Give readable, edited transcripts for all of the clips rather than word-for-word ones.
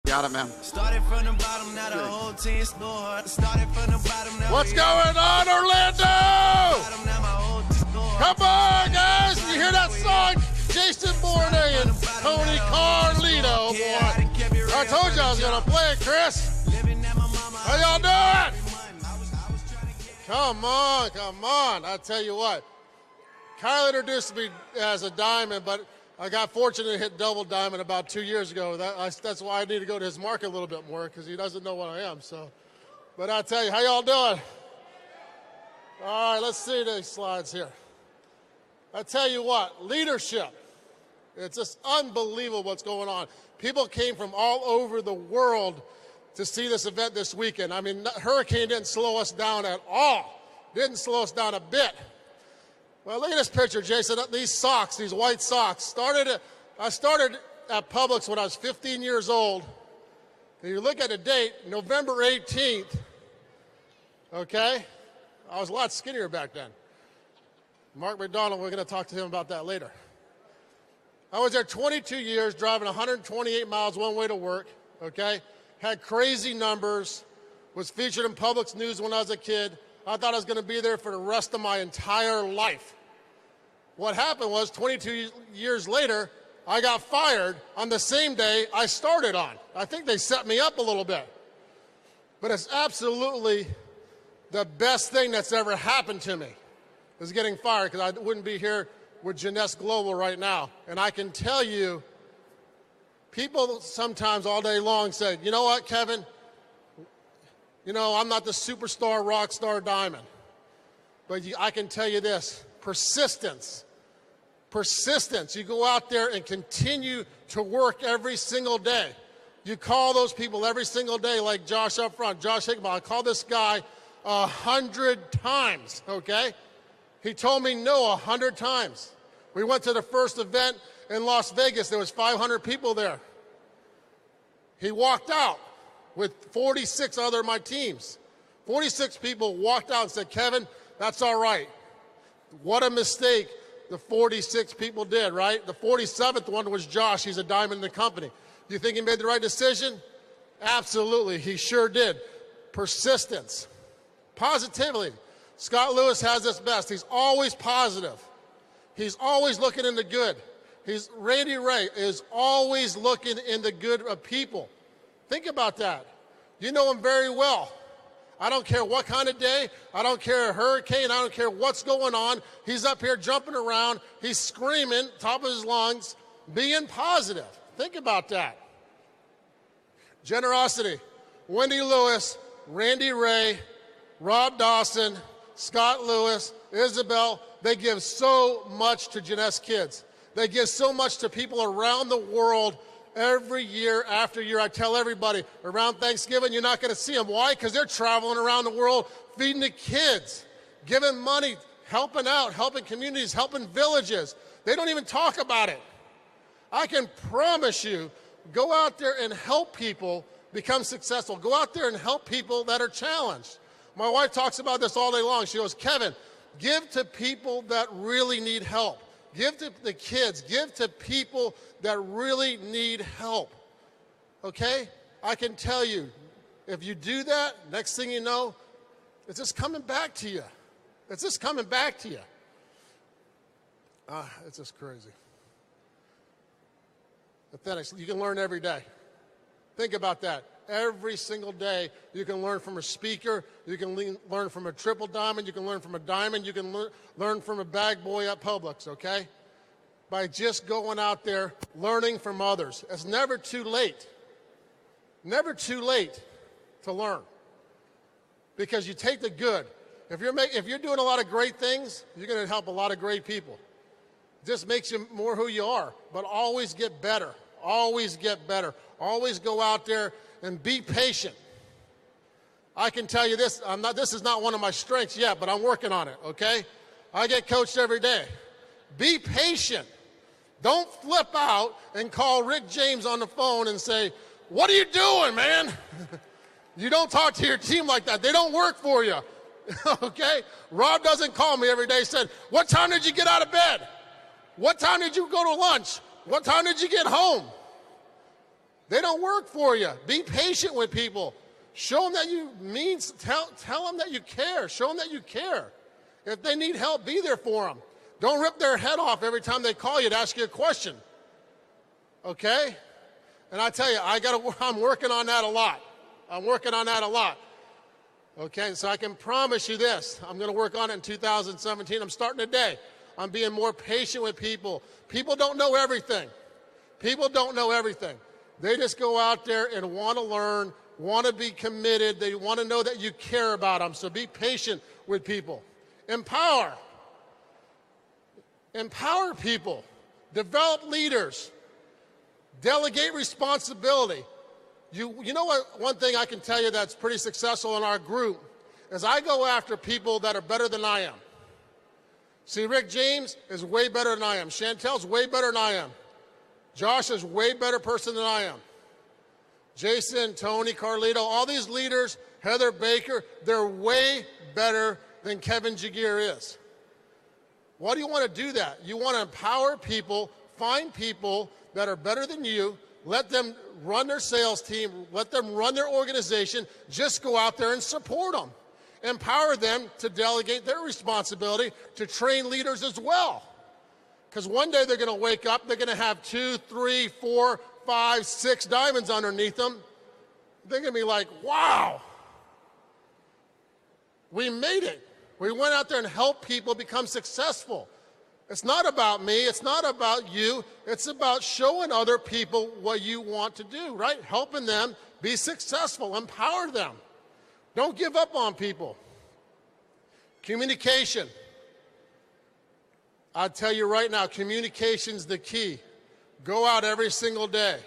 Got it, man. Started from the bottom, now the whole team scored. Started from the bottom, now what's going on, Orlando? Come on, guys. You hear that song? Jason Bourne and Tony Carlito, boy. I told you I was going to play it, Chris. How y'all doing? Come on, come on. I tell you what. Kyle introduced me as a diamond, but I got fortunate to hit double diamond about 2 years ago. That's why I need to go to his market a little bit more, because he doesn't know what I am. So, but I tell you, how y'all doing? All right, let's see these slides here. I tell you what, leadership. It's just unbelievable what's going on. People came from all over the world to see this event this weekend. I mean, hurricane didn't slow us down at all. Didn't slow us down a bit. Well, look at this picture, Jason. These socks, these white socks. I started at Publix when I was 15 years old. And you look at the date, November 18th, okay? I was a lot skinnier back then. Mark McDonald, we're going to talk to him about that later. I was there 22 years, driving 128 miles one way to work, okay? Had crazy numbers, was featured in Publix News when I was a kid. I thought I was going to be there for the rest of my entire life. What happened was 22 years later, I got fired on the same day I started on. I think they set me up a little bit. But it's absolutely the best thing that's ever happened to me is getting fired, because I wouldn't be here with Jeunesse Global right now. And I can tell you, people sometimes all day long say, you know what, Kevin? You know, I'm not the superstar, rock star diamond. But I can tell you this, persistence. Persistence. You go out there and continue to work every single day. You call those people every single day, like Josh up front, Josh Hickman. I called this guy 100 times, okay? He told me no 100 times. We went to the first event in Las Vegas. There was 500 people there. He walked out with 46 other of my teams. 46 people walked out and said, Kevin, that's all right. What a mistake the 46 people did, right? The 47th one was Josh. He's a diamond in the company. Do you think he made the right decision? Absolutely, he sure did. Persistence. Positivity. Scott Lewis has this best. He's always positive. He's always looking in the good. Randy Ray is always looking in the good of people. Think about that. You know him very well. I don't care what kind of day. I don't care a hurricane. I don't care what's going on. He's up here jumping around. He's screaming, top of his lungs, being positive. Think about that. Generosity. Wendy Lewis, Randy Ray, Rob Dawson, Scott Lewis, Isabel, they give so much to Jeunesse kids. They give so much to people around the world every year after year. I tell everybody, around Thanksgiving, you're not going to see them. Why? Because they're traveling around the world, feeding the kids, giving money, helping out, helping communities, helping villages. They don't even talk about it. I can promise you, go out there and help people become successful. Go out there and help people that are challenged. My wife talks about this all day long. She goes, Kevin, give to people that really need help. Give to the kids. Give to people that really need help. Okay? I can tell you, if you do that, next thing you know, it's just coming back to you. It's just coming back to you. It's just crazy. Authentic. You can learn every day. Think about that. Every single day, you can learn from a speaker. You can learn from a triple diamond. You can learn from a diamond. You can learn from a bag boy at Publix, okay? By just going out there, learning from others. It's never too late. Never too late to learn. Because you take the good. If you're doing a lot of great things, you're going to help a lot of great people. It just makes you more who you are. But always get better. Always get better. Always go out there and be patient. I can tell you this, this is not one of my strengths yet, but I'm working on it, okay? I get coached every day. Be patient. Don't flip out and call Rick James on the phone and say, what are you doing, man? You don't talk to your team like that. They don't work for you, okay? Rob doesn't call me every day and said, what time did you get out of bed? What time did you go to lunch? What time did you get home? They don't work for you. Be patient with people. Show them that you mean, tell them that you care. Show them that you care. If they need help, be there for them. Don't rip their head off every time they call you to ask you a question. Okay? And I tell you, I'm working on that a lot. I'm working on that a lot. Okay, so I can promise you this. I'm going to work on it in 2017. I'm starting today. I'm being more patient with people. People don't know everything. People don't know everything. They just go out there and want to learn, want to be committed. They want to know that you care about them. So be patient with people. Empower. Empower people. Develop leaders. Delegate responsibility. You know what? One thing I can tell you that's pretty successful in our group is I go after people that are better than I am. See, Rick James is way better than I am. Chantel's way better than I am. Josh is way better person than I am. Jason, Tony, Carlito, all these leaders, Heather Baker, they're way better than Kevin Jagir is. Why do you want to do that? You want to empower people, find people that are better than you, let them run their sales team, let them run their organization, just go out there and support them. Empower them to delegate their responsibility to train leaders as well. Because one day they're going to wake up, they're going to have 2, 3, 4, 5, 6 diamonds underneath them. They're going to be like, wow, we made it. We went out there and helped people become successful. It's not about me. It's not about you. It's about showing other people what you want to do, right? Helping them be successful. Empower them. Don't give up on people. Communication. I'll tell you right now, communication's the key. Go out every single day.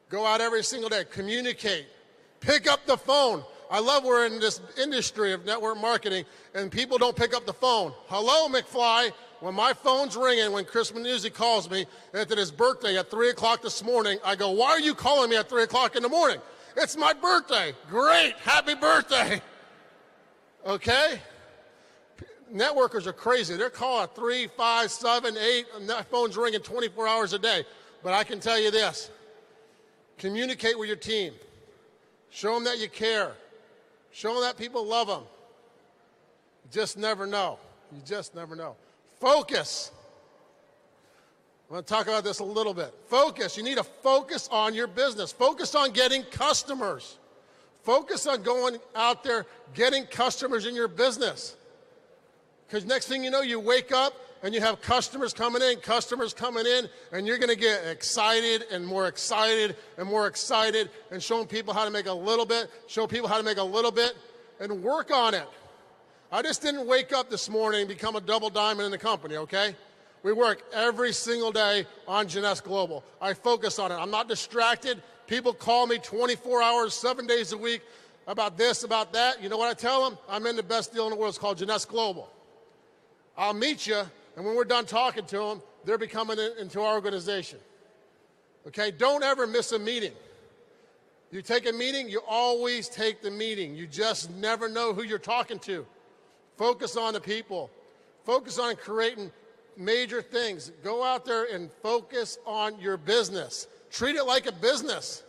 Go out every single day. Communicate. Pick up the phone. I love we're in this industry of network marketing and people don't pick up the phone. Hello, McFly. When my phone's ringing, when Chris Manuzzi calls me after his birthday at 3 o'clock this morning, I go, why are you calling me at 3 o'clock in the morning? It's my birthday. Great. Happy birthday. Okay? Networkers are crazy. They're calling 3, 5, 7, 8, and that phone's ringing 24 hours a day. But I can tell you this. Communicate with your team. Show them that you care. Show them that people love them. You just never know. You just never know. Focus. I'm going to talk about this a little bit. Focus. You need to focus on your business. Focus on getting customers. Focus on going out there, getting customers in your business. Because next thing you know, you wake up and you have customers coming in, and you're going to get excited and more excited and more excited and showing people how to make a little bit, show people how to make a little bit, and work on it. I just didn't wake up this morning and become a double diamond in the company, okay? We work every single day on Jeunesse Global. I focus on it. I'm not distracted. People call me 24 hours, 7 days a week about this, about that. You know what I tell them? I'm in the best deal in the world. It's called Jeunesse Global. I'll meet you, and when we're done talking to them, they're becoming into our organization. Okay? Don't ever miss a meeting. You take a meeting, you always take the meeting. You just never know who you're talking to. Focus on the people. Focus on creating major things. Go out there and focus on your business. Treat it like a business.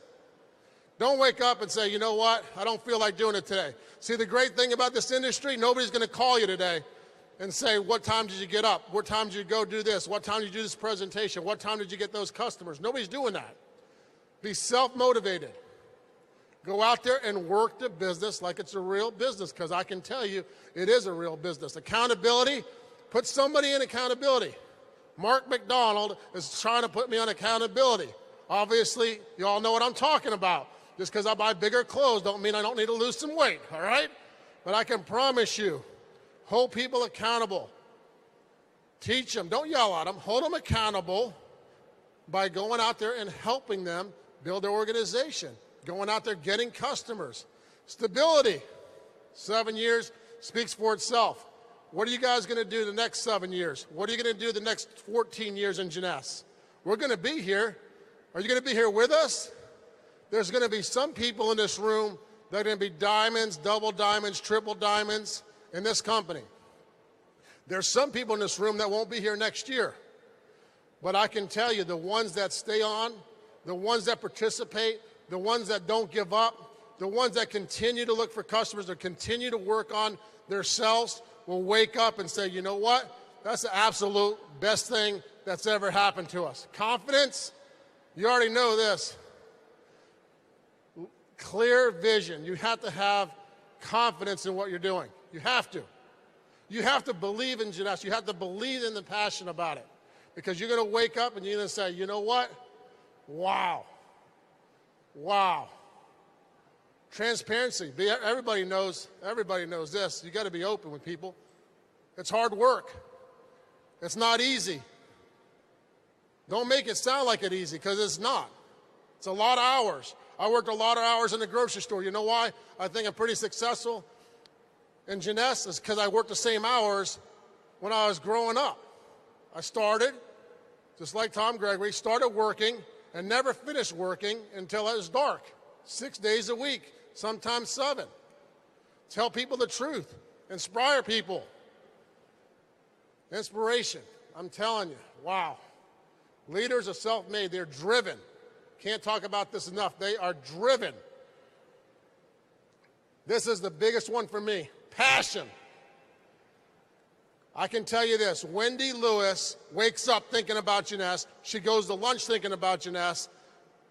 Don't wake up and say, you know what, I don't feel like doing it today. See, the great thing about this industry, nobody's going to call you today and say, what time did you get up? What time did you go do this? What time did you do this presentation? What time did you get those customers? Nobody's doing that. Be self-motivated. Go out there and work the business like it's a real business, because I can tell you it is a real business. Accountability, put somebody in accountability. Mark McDonald is trying to put me on accountability. Obviously, you all know what I'm talking about. Just because I buy bigger clothes don't mean I don't need to lose some weight, all right? But I can promise you, hold people accountable. Teach them. Don't yell at them. Hold them accountable by going out there and helping them build their organization. Going out there, getting customers. Stability. 7 years speaks for itself. What are you guys going to do the next 7 years? What are you going to do the next 14 years in Jeunesse? We're going to be here. Are you going to be here with us? There's going to be some people in this room that are going to be diamonds, double diamonds, triple diamonds in this company. There's some people in this room that won't be here next year. But I can tell you, the ones that stay on, the ones that participate, the ones that don't give up, the ones that continue to look for customers, that continue to work on themselves, will wake up and say, you know what? That's the absolute best thing that's ever happened to us. Confidence, you already know this. Clear vision. You have to have confidence in what you're doing. You have to. You have to believe in Jeunesse. You have to believe in the passion about it. Because you're going to wake up and you're going to say, you know what? Wow. Wow. Transparency. Everybody knows this. You got to be open with people. It's hard work. It's not easy. Don't make it sound like it's easy, because it's not. It's a lot of hours. I worked a lot of hours in the grocery store. You know why I think I'm pretty successful in Jeunesse? Is because I worked the same hours when I was growing up. I started, just like Tom Gregory, started working and never finished working until it was dark. 6 days a week, sometimes 7. Tell people the truth. Inspire people. Inspiration. I'm telling you, wow. Leaders are self-made. They're driven. Can't talk about this enough. They are driven. This is the biggest one for me. Passion. I can tell you this. Wendy Lewis wakes up thinking about Jeunesse. She goes to lunch thinking about Jeunesse.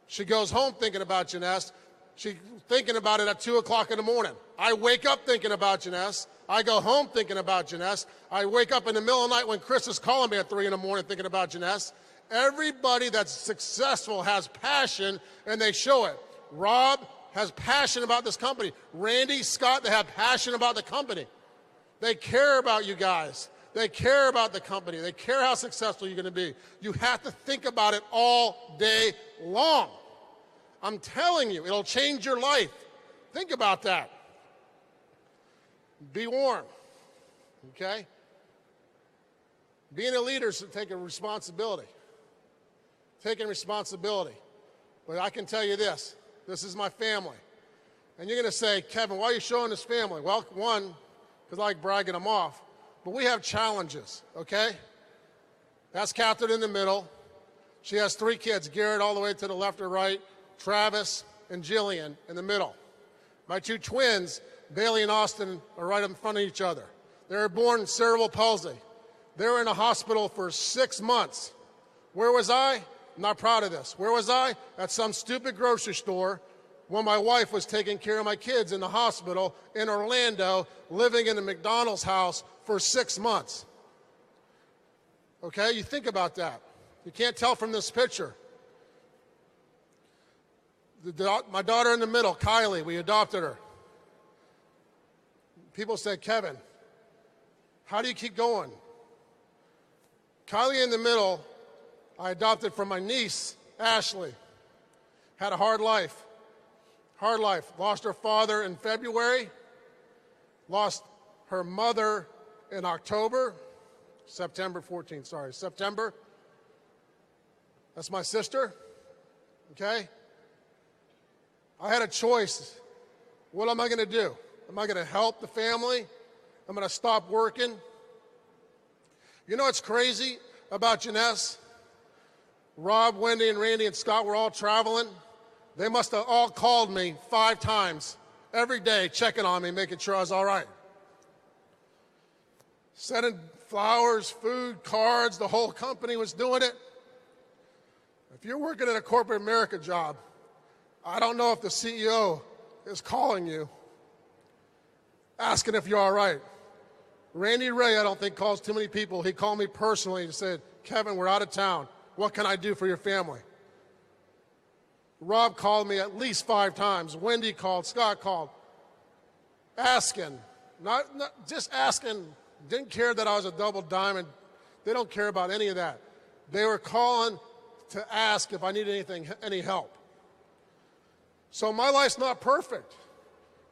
She goes home thinking about Jeunesse. She's thinking about it at 2 o'clock in the morning. I wake up thinking about Jeunesse. I go home thinking about Jeunesse. I wake up in the middle of the night when Chris is calling me at 3 in the morning thinking about Jeunesse. Everybody that's successful has passion, and they show it. Rob has passion about this company. Randy, Scott, they have passion about the company. They care about you guys. They care about the company. They care how successful you're going to be. You have to think about it all day long. I'm telling you, it'll change your life. Think about that. Be warm, okay? Being a leader is taking responsibility. Taking responsibility. But I can tell you this is my family. And you're going to say, Kevin, why are you showing this family? Well, one, because I like bragging them off. But we have challenges, okay? That's Catherine in the middle. She has 3 kids, Garrett all the way to the left or right, Travis and Jillian in the middle. My 2 twins, Bailey and Austin, are right in front of each other. They were born with cerebral palsy. They were in a hospital for 6 months. Where was I? I'm not proud of this. Where was I? At some stupid grocery store when my wife was taking care of my kids in the hospital in Orlando, living in a McDonald's house for 6 months. Okay, you think about that. You can't tell from this picture. My daughter in the middle, Kylie, we adopted her. People said, Kevin, how do you keep going? Kylie in the middle, I adopted from my niece, Ashley. Had a hard life. Hard life. Lost her father in February. Lost her mother in October. September 14th, sorry. September. That's my sister. Okay? I had a choice. What am I going to do? Am I going to help the family? I'm going to stop working? You know what's crazy about Jeunesse? Rob, Wendy, and Randy, and Scott were all traveling. They must have all called me 5 times every day, checking on me, making sure I was all right. Sending flowers, food, cards, the whole company was doing it. If you're working at a corporate America job, I don't know if the CEO is calling you, asking if you're all right. Randy Ray, I don't think, calls too many people. He called me personally and said, Kevin, we're out of town. What can I do for your family? Rob called me at least 5 times. Wendy called, Scott called. Asking, not just asking, didn't care that I was a double diamond. They don't care about any of that. They were calling to ask if I needed any help. So my life's not perfect,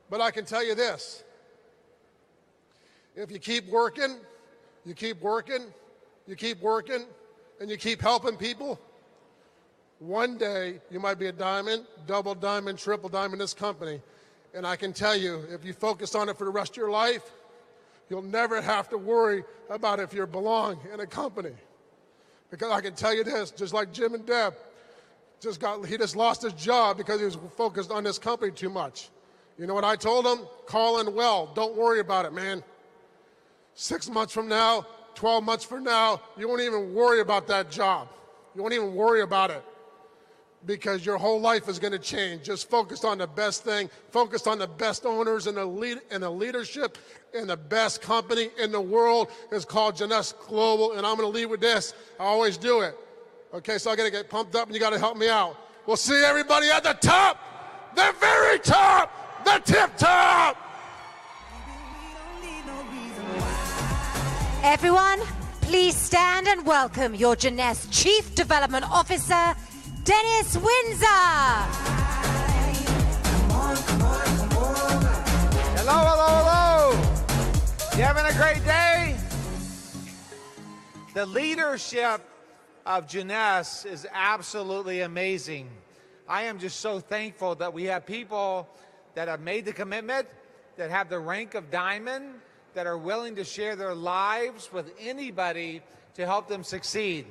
but I can tell you this. If you keep working, you keep working, you keep working, and you keep helping people, one day you might be a diamond, double diamond, triple diamond in this company. And I can tell you, if you focus on it for the rest of your life, you'll never have to worry about if you belong in a company. Because I can tell you this, just like Jim and Deb, he just lost his job because he was focused on this company too much. You know what I told him? Call in well. Don't worry about it, man. 6 months from now, 12 months from now, you won't even worry about that job. You won't even worry about it because your whole life is going to change. Just focus on the best thing. Focus on the best owners and the leadership, and the best company in the world is called Jeunesse Global, and I'm going to leave with this. I always do it. Okay, so I got to get pumped up, and you got to help me out. We'll see everybody at the top, the very top, the tip top. Everyone, please stand and welcome your Jeunesse Chief Development Officer, Dennis Windsor. Hello, hello, hello. You having a great day? The leadership of Jeunesse is absolutely amazing. I am just so thankful that we have people that have made the commitment, that have the rank of diamond, that are willing to share their lives with anybody to help them succeed.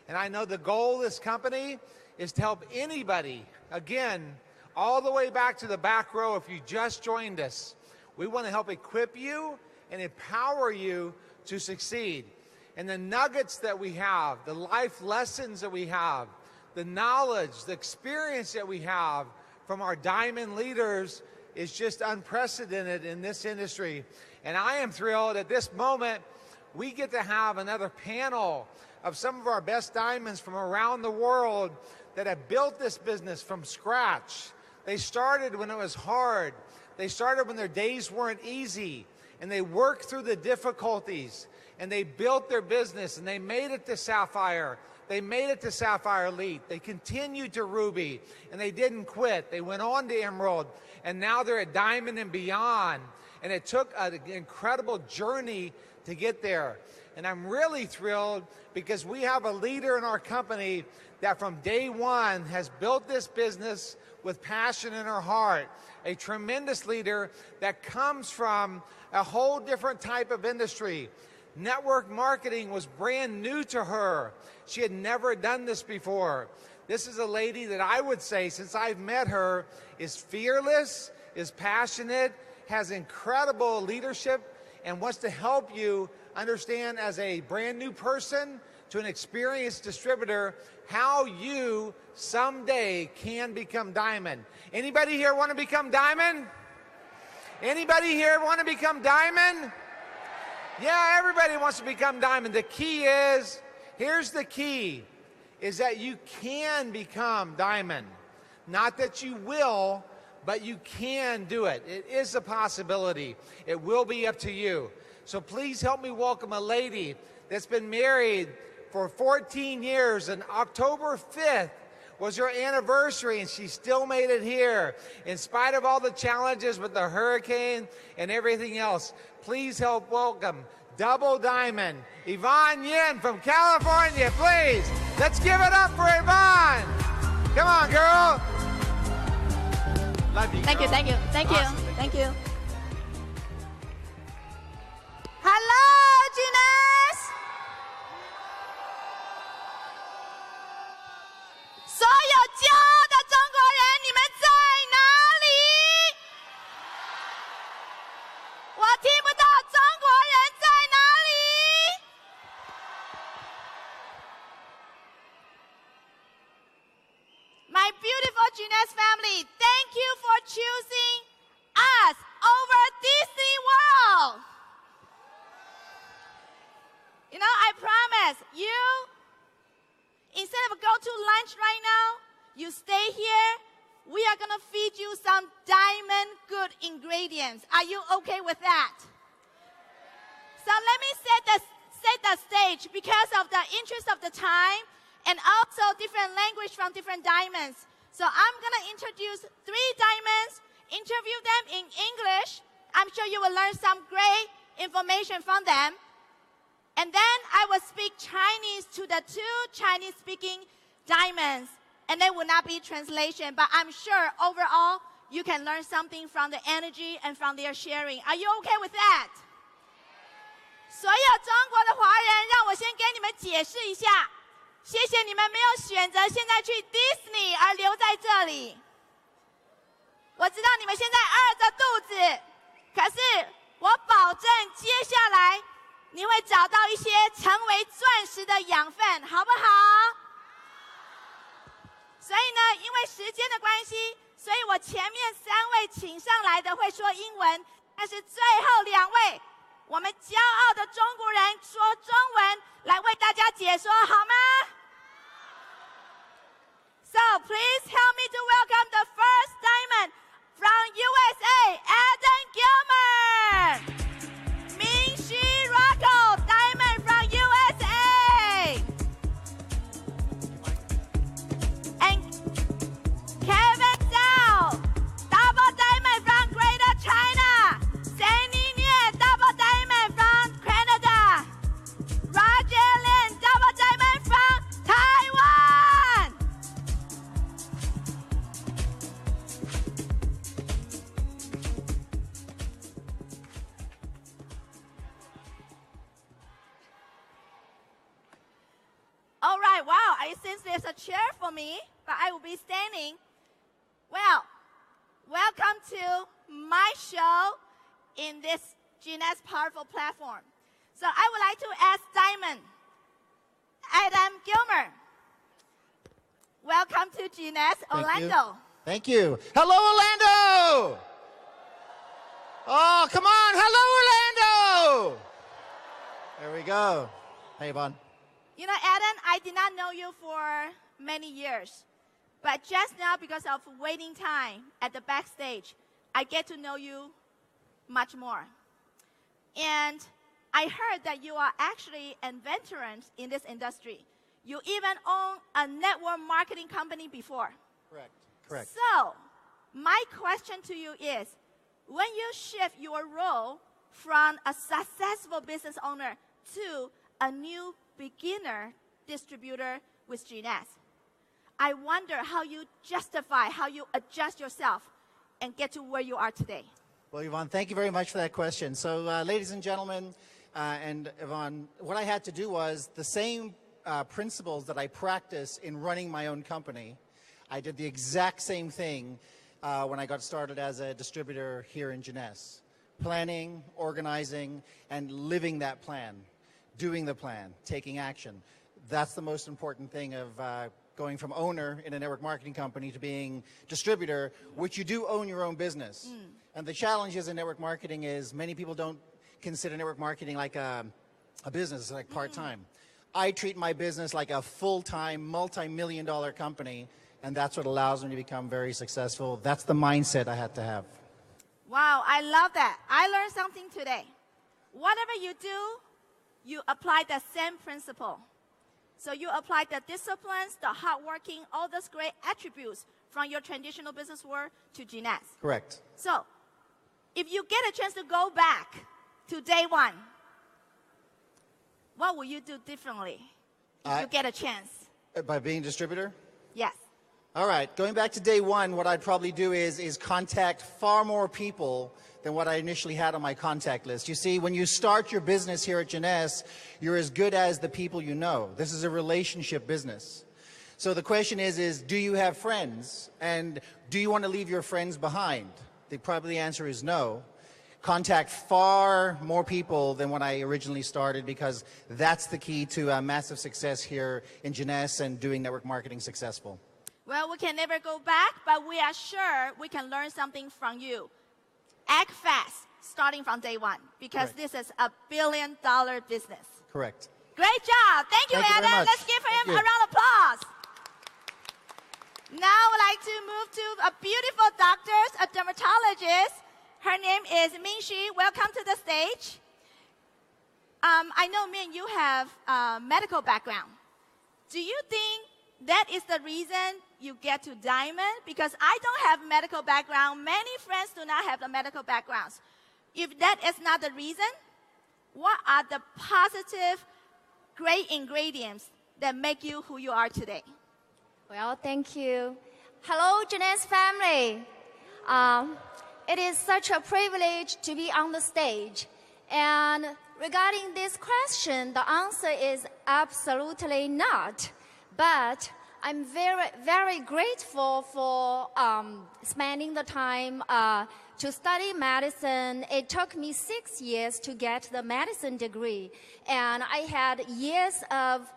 And I know the goal of this company is to help anybody, again, all the way back to the back row if you just joined us. We want to help equip you and empower you to succeed. And the nuggets that we have, the life lessons that we have, the knowledge, the experience that we have from our diamond leaders is just unprecedented in this industry. And I am thrilled at this moment we get to have another panel of some of our best diamonds from around the world that have built this business from scratch. They started when it was hard. They started when their days weren't easy, and they worked through the difficulties, and they built their business, and they made it to Sapphire. They made it to Sapphire Elite. They continued to Ruby, and they didn't quit. They went on to Emerald, and now they're at Diamond and beyond. And it took an incredible journey to get there. And I'm really thrilled because we have a leader in our company that from day one has built this business with passion in her heart. A tremendous leader that comes from a whole different type of industry. Network marketing was brand new to her. She had never done this before. This is a lady that I would say, since I've met her, is fearless, is passionate, has incredible leadership, and wants to help you understand as a brand new person to an experienced distributor how you someday can become diamond. Anybody here want to become diamond? Anybody here want to become diamond? Yeah, everybody wants to become diamond. The key is, here's the key, is that you can become diamond. Not that you will, but you can do it. It is a possibility. It will be up to you. So please help me welcome a lady that's been married for 14 years, and October 5th was her anniversary, and she still made it here in spite of all the challenges with the hurricane and everything else. Please help welcome double diamond Yvonne Yin from California, please. Let's give it up for Yvonne. Come on, girl. Love you, Thank you, girl. thank you, thank you, Awesome. thank you. Hello, Jeunesse！ 所有骄傲的中国人，你们在哪里？我听不到中国人在哪里。My beautiful Jeunesse family, thank you for choosing us over Disney World. You know, I promise you, instead of go to lunch right now, you stay here. We are going to feed you some diamond good ingredients. Are you okay with that? So let me set the stage because of the interest of the time and also different language from different diamonds. So I'm going to introduce 3 diamonds, interview them in English. I'm sure you will learn some great information from them. And then I will speak Chinese to the 2 Chinese-speaking diamonds. And there will not be translation, but I'm sure overall you can learn something from the energy and from their sharing. Are you okay with that? 所有中国的华人，让我先给你们解释一下，谢谢你们没有选择现在去 Disney 而留在这里。我知道你们现在饿着肚子，可是我保证接下来你会找到一些成为钻石的养分，好不好？所以呢，因为时间的关系，所以我前面3位请上来的会说英文，但是最后2位，我们骄傲的中国人说中文来为大家解说，好吗？ So please help me to welcome the first diamond from USA, Adam Gilmer. Ming-Shi Rocco, diamond from USA. And Kevin Zhao, double diamond from Greater China. Sandy Nie, double diamond from Canada. Roger Lin, double diamond from Taiwan. All right, wow, I sense there's a chair for me, but I will be standing. Well, welcome to my show in this Jeunesse powerful platform. So I would like to ask Diamond, Adam Gilmer. Welcome to Jeunesse, Orlando. Thank you. Hello, Orlando! Oh, come on. Hello, Orlando! There we go. Hey, Yvonne. You know, Adam, I did not know you for many years. But just now, because of waiting time at the backstage, I get to know you much more. And I heard that you are actually a veteran in this industry. You even own a network marketing company before. Correct. So, my question to you is, when you shift your role from a successful business owner to a new beginner distributor with Jeunesse, I wonder how you justify, how you adjust yourself and get to where you are today. Well, Yvonne, thank you very much for that question. So, ladies and gentlemen, and Yvonne, what I had to do was the same principles that I practice in running my own company. I did the exact same thing when I got started as a distributor here in Jeunesse. Planning, organizing, and living that plan. Doing the plan, taking action. That's the most important thing of going from owner in a network marketing company to being distributor, which you do own your own business. And the challenge is in network marketing is many people don't consider network marketing like a business, like part-time. I treat my business like a full-time, multi-million-dollar company, and that's what allows me to become very successful. That's the mindset I had to have. Wow, I love that. I learned something today. Whatever you do, you apply the same principle. So you apply the disciplines, the hardworking, all those great attributes from your traditional business world to Jeunesse. Correct. So if you get a chance to go back to day one, what will you do differently if you get a chance? By being a distributor? Yes. All right, going back to day one, what I'd probably do is contact far more people than what I initially had on my contact list. You see, when you start your business here at Jeunesse, you're as good as the people you know. This is a relationship business. So the question is do you have friends? And do you want to leave your friends behind? The answer is no. Contact far more people than when I originally started, because that's the key to massive success here in Jeunesse and doing network marketing successful. Well, we can never go back, but we are sure we can learn something from you. Act fast, starting from day one, because Correct. this is a billion-dollar business. Correct. Great job. Thank you, Thank you very Adam. much. Let's give him Thank a you. round of applause. Now I would like to move to a beautiful doctor, a dermatologist. Her name is Ming-Shi. Welcome to the stage. I know, Min, you have a medical background. Do you think that is the reason you get to Diamond? Because I don't have medical background. Many friends do not have the medical backgrounds. If that is not the reason, what are the positive, great ingredients that make you who you are today? Well, thank you. Hello, Jeunesse family. It is such a privilege to be on the stage. And regarding this question, the answer is absolutely not. But I'm very, very grateful for spending the time to study medicine. It took me 6 years to get the medicine degree. And I had years of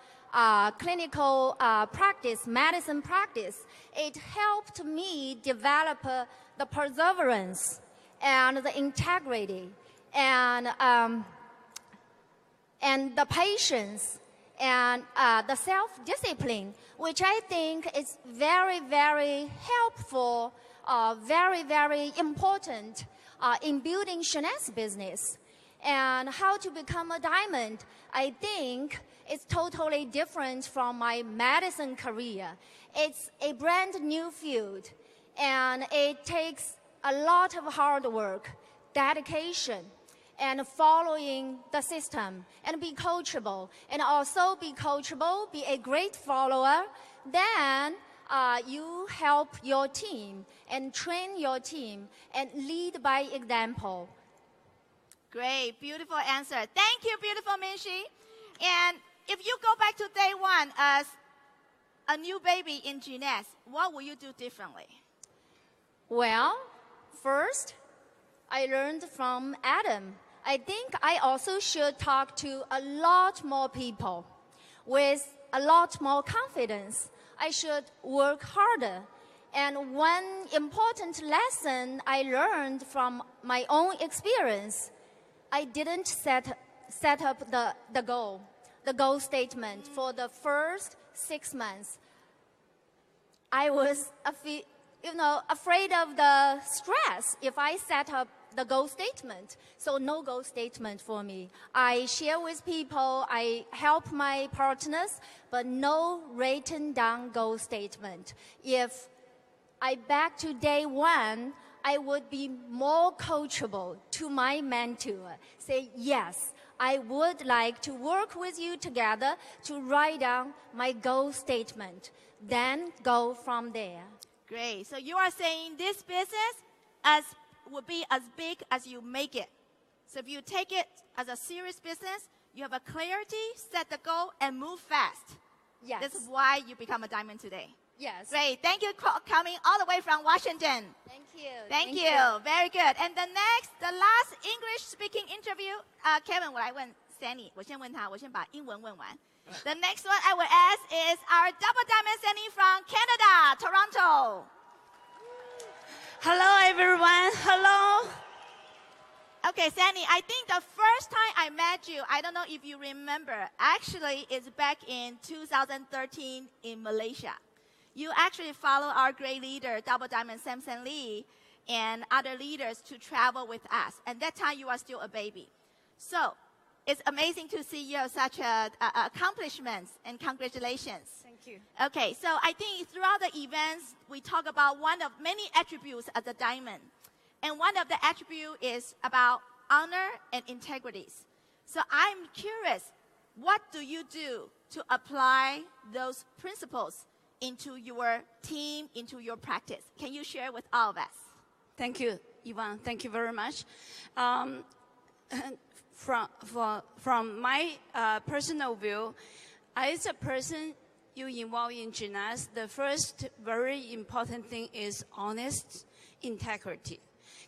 clinical practice, medicine practice. It helped me develop the perseverance and the integrity and the patience and the self-discipline, which I think is very, very helpful, very, very important in building Jeunesse business. And how to become a diamond, I think it's totally different from my medicine career. It's a brand new field, and it takes a lot of hard work, dedication, and following the system, and be coachable, and also be coachable, be a great follower. Then you help your team and train your team and lead by example. Great, beautiful answer. Thank you, beautiful Minxi. And if you go back to day one as a new baby in Jeunesse, what will you do differently? Well, first, I learned from Adam. I think I also should talk to a lot more people with a lot more confidence. I should work harder. And one important lesson I learned from my own experience, I didn't set up the goal statement for the first 6 months. I was afraid of the stress if I set up the goal statement. So no goal statement for me. I share with people, I help my partners, but no written down goal statement. If I back to day one, I would be more coachable to my mentor. Say, yes, I would like to work with you together to write down my goal statement. Then go from there. Great. So you are saying this business will be as big as you make it. So if you take it as a serious business, you have a clarity, set the goal, and move fast. Yes. This is why you become a diamond today. Yes. Great. Thank you for coming all the way from Washington. Thank you. Thank you. Very good. And the last English-speaking interview, Kevin, 我来问 Sandy， 我先问他，我先把英文问完。The next one I will ask is our double diamond Sandy from Canada, Toronto. Hello, everyone. Hello. Okay, Sandy, I think the first time I met you, I don't know if you remember, actually it's back in 2013 in Malaysia. You actually follow our great leader, Double Diamond Samson Lee, and other leaders to travel with us. And that time you are still a baby. So it's amazing to see you have such accomplishments, and congratulations. Thank you. Okay, so I think throughout the events, we talk about one of many attributes of the diamond. And one of the attributes is about honor and integrity. So I'm curious, what do you do to apply those principles into your team, into your practice? Can you share with all of us? Thank you, Yvonne. Thank you very much. From my personal view, as a person you involve in Jeunesse, the first very important thing is honest integrity.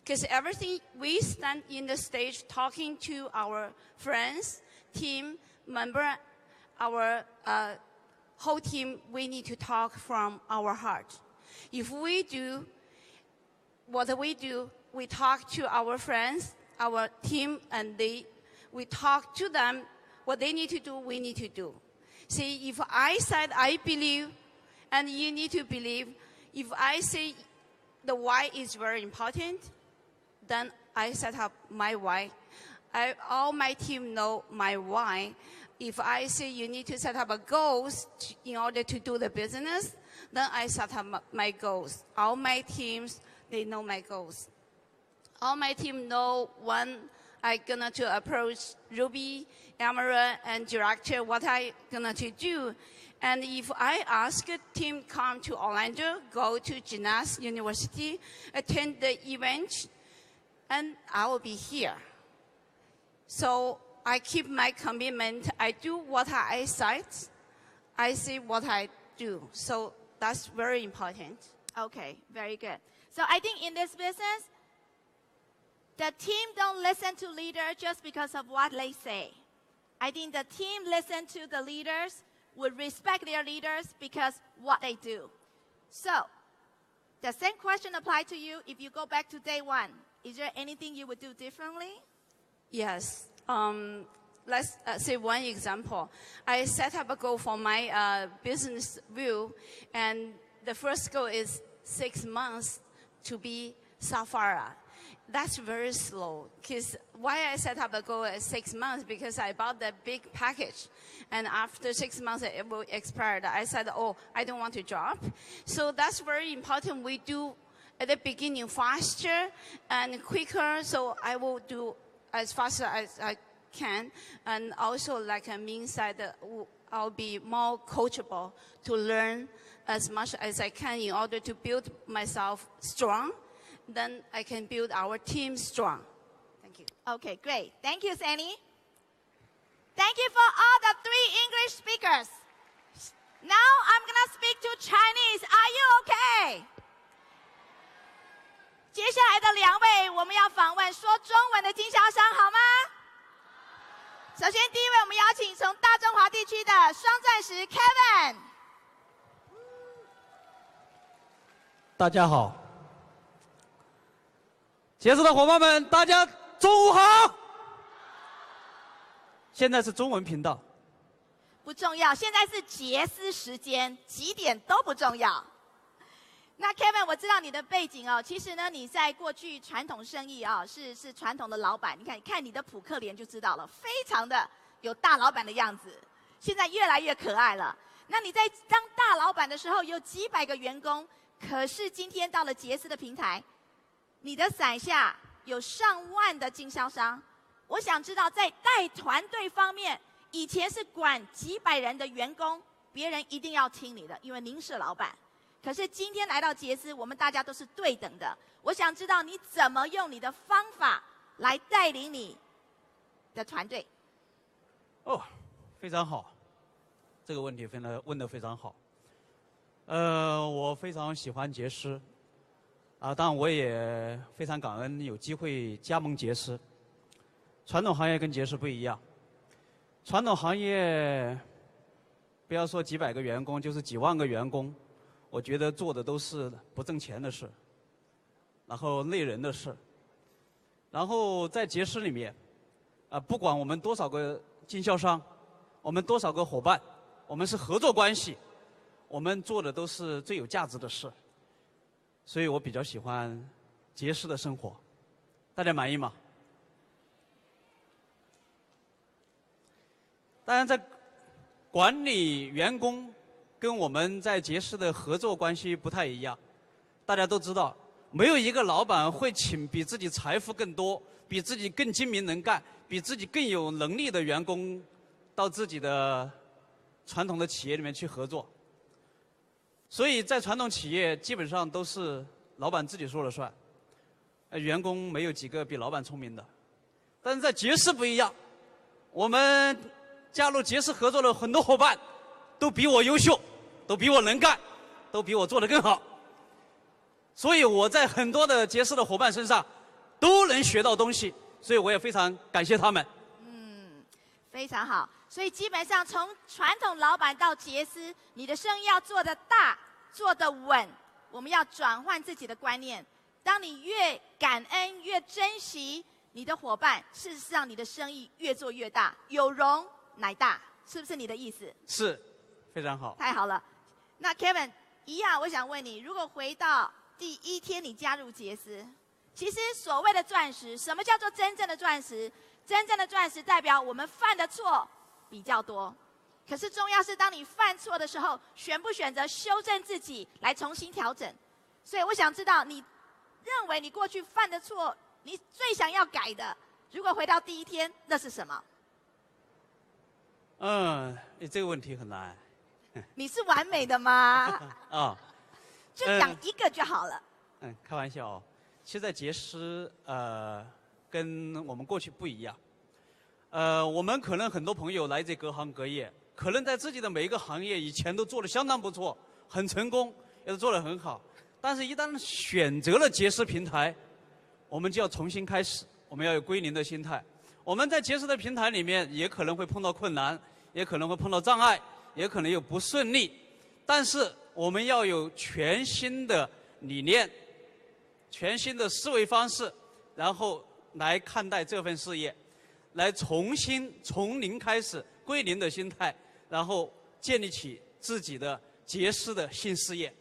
Because everything we stand in the stage talking to our friends, team member, our whole team, we need to talk from our heart. If we do what we do, we talk to our friends, our team, and we talk to them what they need to do, we need to do. See, if I said I believe, and you need to believe, if I say the why is very important, then I set up my why. All my team know my why. If I say you need to set up a goals in order to do the business, then I set up my goals. All my teams, they know my goals. All my team know when I'm gonna to approach Ruby, Emerald, and director what I gonna to do. And if I ask a team come to Orlando, go to Jeunesse University, attend the event, and I will be here. So I keep my commitment. I do what I said. I say what I do. So that's very important. Okay, very good. So I think in this business, the team don't listen to leaders just because of what they say. I think the team listen to the leaders, would respect their leaders because what they do. So the same question apply to you if you go back to day one. Is there anything you would do differently? Yes. Let's say one example. I set up a goal for my business view, and the first goal is 6 months to be Sapphire. That's very slow. Because why I set up a goal at 6 months? Because I bought the big package, and after 6 months it will expire. I said, oh, I don't want to drop. So that's very important. We do at the beginning faster and quicker. So I will do as fast as I can, and also like a means that I'll be more coachable to learn as much as I can in order to build myself strong. Then I can build our team strong. Thank you. Okay, great. Thank you, Sandy. Thank you for all the 3 English speakers. Now I'm going to speak to Chinese. Are you okay? 接下来的2位，我们要访问说中文的经销商，好吗？首先，第一位，我们邀请从大中华地区的双钻石 Kevin。大家好，杰斯的伙伴们，大家中午好。现在是中文频道。不重要，现在是杰斯时间，几点都不重要。那 Kevin， 我知道你的背景哦，其实呢，你在过去传统生意啊，是传统的老板。你看你的扑克脸就知道了，非常的有大老板的样子。现在越来越可爱了。那你在当大老板的时候，有几百个员工，可是今天到了杰斯的平台，你的伞下有上万的经销商。我想知道，在带团队方面，以前是管几百人的员工，别人一定要听你的，因为您是老板。可是今天来到杰斯，我们大家都是对等的。我想知道你怎么用你的方法来带领你的团队。哦，非常好，这个问题问得非常好。我非常喜欢杰斯，当然我也非常感恩有机会加盟杰斯。传统行业跟杰斯不一样，传统行业不要说几百个员工，就是几万个员工。我觉得做的都是不挣钱的事，然后累人的事。然后在杰斯里面，不管我们多少个经销商，我们多少个伙伴，我们是合作关系，我们做的都是最有价值的事。所以我比较喜欢杰斯的生活，大家满意吗？当然，在管理员工。跟我们在杰斯的合作关系不太一样，大家都知道，没有一个老板会请比自己财富更多、比自己更精明能干、比自己更有能力的员工到自己的传统的企业里面去合作。所以在传统企业基本上都是老板自己说了算，员工没有几个比老板聪明的。但是在杰斯不一样，我们加入杰斯合作的很多伙伴都比我优秀，都比我能干，都比我做得更好。所以我在很多的杰斯的伙伴身上都能学到东西，所以我也非常感谢他们。非常好。所以基本上从传统老板到杰斯，你的生意要做得大，做得稳。我们要转换自己的观念。当你越感恩、越珍惜你的伙伴，事实上你的生意越做越大，有容乃大，是不是你的意思？是。非常好，太好了。那 Kevin 一样，我想问你，如果回到第1天你加入杰斯，其实所谓的钻石，什么叫做真正的钻石？真正的钻石代表我们犯的错比较多，可是重要是当你犯错的时候，选不选择修正自己来重新调整。所以我想知道，你认为你过去犯的错，你最想要改的，如果回到第1天，那是什么？这个问题很难。你是完美的吗？就讲一个就好了。开玩笑哦。其实，在杰斯跟我们过去不一样。我们可能很多朋友来自各行各业，可能在自己的每一个行业以前都做得相当不错，很成功，也都做得很好。但是，一旦选择了节食平台，我们就要重新开始，我们要有归零的心态。我们在节食的平台里面，也可能会碰到困难，也可能会碰到障碍，也可能有不顺利。但是，我们要有全新的理念、全新的思维方式，然后来看待这份事业，来重新从零开始归零的心态，然后建立起自己的节食的新事业。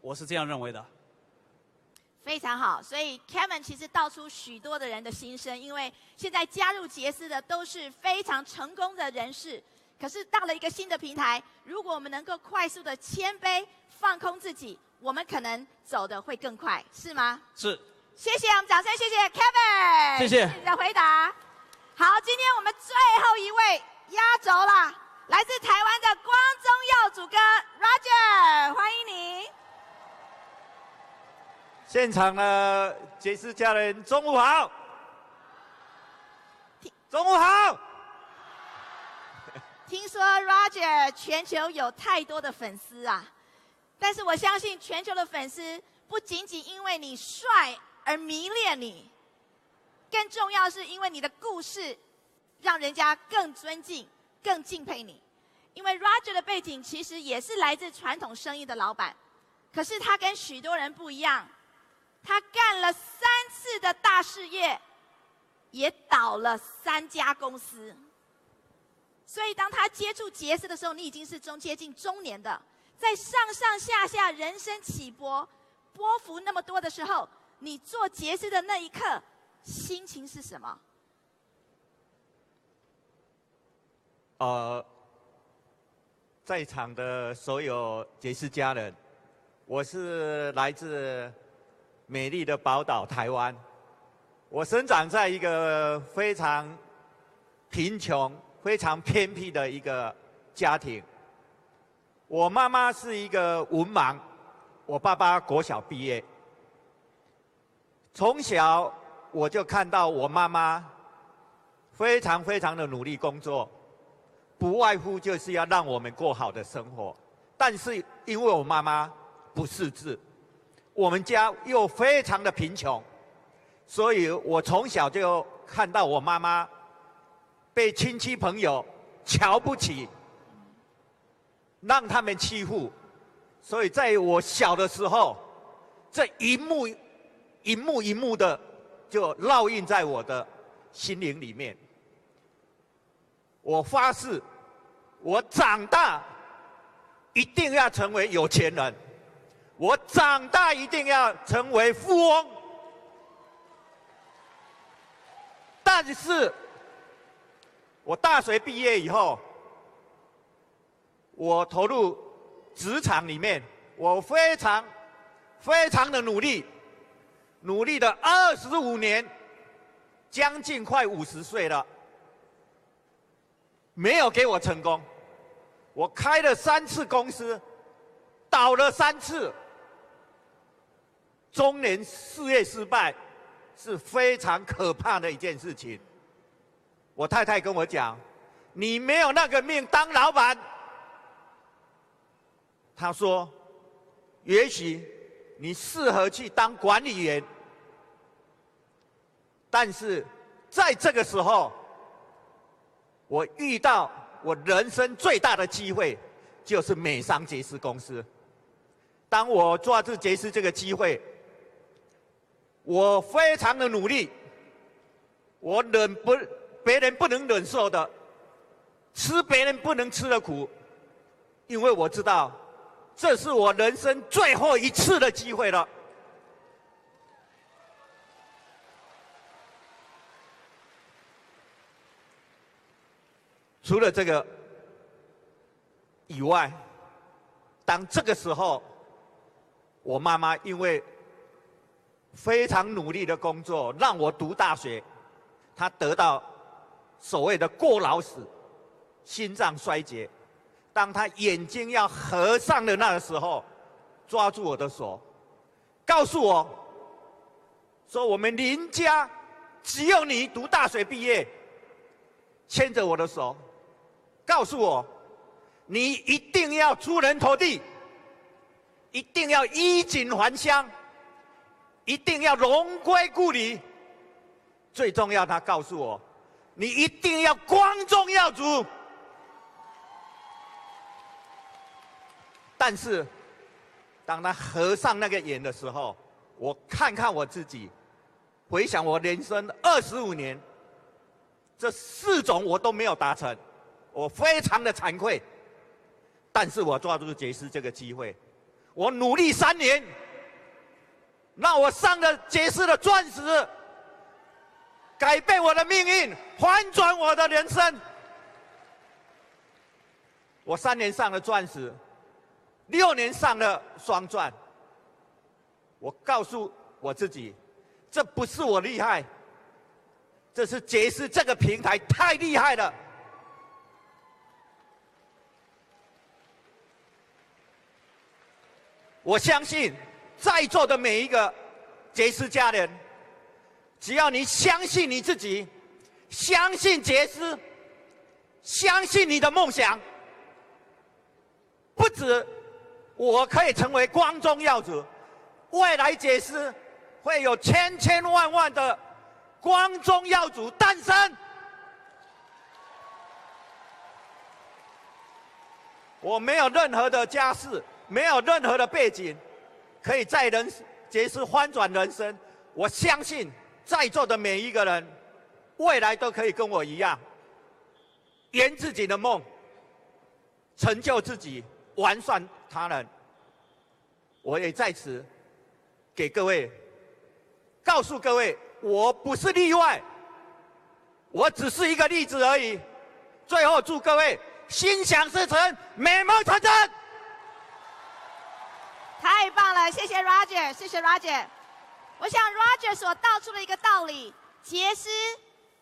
我是这样认为的。非常好，所以 Kevin 其实道出许多的人的心声，因为现在加入节食的都是非常成功的人士，可是到了一个新的平台，如果我们能够快速的谦卑、放空自己，我们可能走得会更快，是吗？是。谢谢，我们掌声谢谢 Kevin， 谢谢你的回答。好，今天我们最后一位压轴啦，来自台湾的光宗耀祖哥 Roger， 欢迎您。现场的节食家人，中午好！中午好！听说 Roger 全球有太多的粉丝啊，但是我相信全球的粉丝不仅仅因为你帅而迷恋你，更重要是因为你的故事让人家更尊敬、更敬佩你。因为 Roger 的背景其实也是来自传统生意的老板，可是他跟许多人不一样。他干了3次的大事业，也倒了3家公司。所以当他接触节食的时候，你已经是接近中年的，在上上下下人生起波、波幅那么多的时候，你做节食的那一刻，心情是什么？在场的所有节食家人，我是来自美丽的宝岛台湾，我生长在一个非常贫穷、非常偏僻的一个家庭。我妈妈是一个文盲，我爸爸国小毕业。从小我就看到我妈妈非常的努力工作，不外乎就是要让我们过好的生活。但是因为我妈妈不识字，我们家又非常的贫穷，所以我从小就看到我妈妈被亲戚朋友瞧不起，让他们欺负。所以在我小的时候，这一幕的就烙印在我的心灵里面。我发誓，我长大一定要成为有钱人。我长大一定要成为富翁，但是，我大学毕业以后，我投入职场里面，我非常的努力了25年，将近快50岁了，没有给我成功。我开了3次公司，倒了3次。中年事业失败是非常可怕的一件事情。我太太跟我讲：“你没有那个命当老板。”她说：“也许你适合去当管理员。”但是在这个时候，我遇到我人生最大的机会，就是美商节食公司。当我抓住节食这个机会，我非常的努力，我别人不能忍受的，吃别人不能吃的苦，因为我知道这是我人生最后一次的机会了。除了这个以外，当这个时候，我妈妈因为非常努力的工作，让我读大学。他得到所谓的过劳死，心脏衰竭。当他眼睛要合上的那个时候，抓住我的手，告诉我说：“我们林家只有你读大学毕业。”牵着我的手，告诉我：“你一定要出人头地，一定要衣锦还乡，一定要荣归故里。最重要，他告诉我，你一定要光宗耀祖。但是，当他合上那个眼的时候，我看看我自己，回想我人生25年，这4种我都没有达成，我非常的惭愧。但是我抓住杰斯这个机会，我努力3年，让我上了杰斯的钻石，改变我的命运，翻转我的人生。我3年上了钻石，6年上了双钻。我告诉我自己，这不是我厉害，这是杰斯这个平台太厉害了。我相信在座的每一个杰斯家人，只要你相信你自己，相信杰斯，相信你的梦想，不止我可以成为光宗耀祖，未来杰斯会有千千万万的光宗耀祖诞生。我没有任何的家世，没有任何的背景，可以在杰斯翻转人生。我相信在座的每一个人，未来都可以跟我一样，圆自己的梦，成就自己，完善他人。我也在此给各位，告诉各位，我不是例外，我只是一个例子而已。最后祝各位心想事成，美梦成真。太棒了，谢谢 Roger， 谢谢 Roger。我想 Roger 所道出的一个道理，杰斯